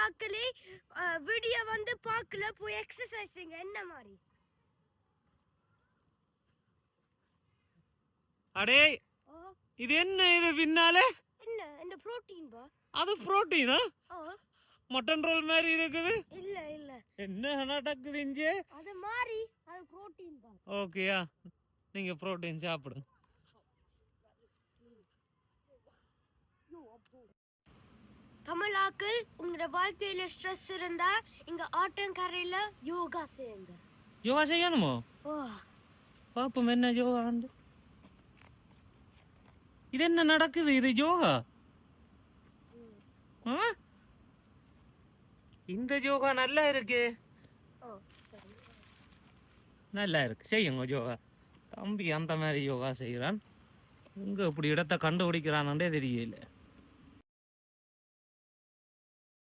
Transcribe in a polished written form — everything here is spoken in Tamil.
ஆக்களே வீடியோ வந்து பார்க்கல போய் எக்ஸசைஸ்ங்க என்ன மாதிரி அடே இது என்ன இது பின்னால என்ன இந்த புரோட்டீன் பா அது புரோட்டீனா மட்டன் ரோல் மாதிரி இருக்குது இல்ல இல்ல என்ன நடக்குது இங்கே அது மாதிரி அது புரோட்டீன் பா ஓகேயா நீங்க புரோட்டீன் சாப்பிடுங்க தமிழாக்கள் உங்களோட வாழ்க்கையில ஸ்ட்ரெஸ் இருந்தா இங்க ஆட்டங்கரையில யோகா செய்யுங்க யோகா செய்யணுமோ பாப்போம் என்ன யோகா இது என்ன நடக்குது இது யோகா இந்த யோகா நல்லா இருக்கு நல்லா இருக்கு செய்யுங்க யோகா தம்பி அந்த மாதிரி யோகா செய்யறான் இங்க இப்படி இடத்த கண்டுபிடிக்கிறானே தெரியல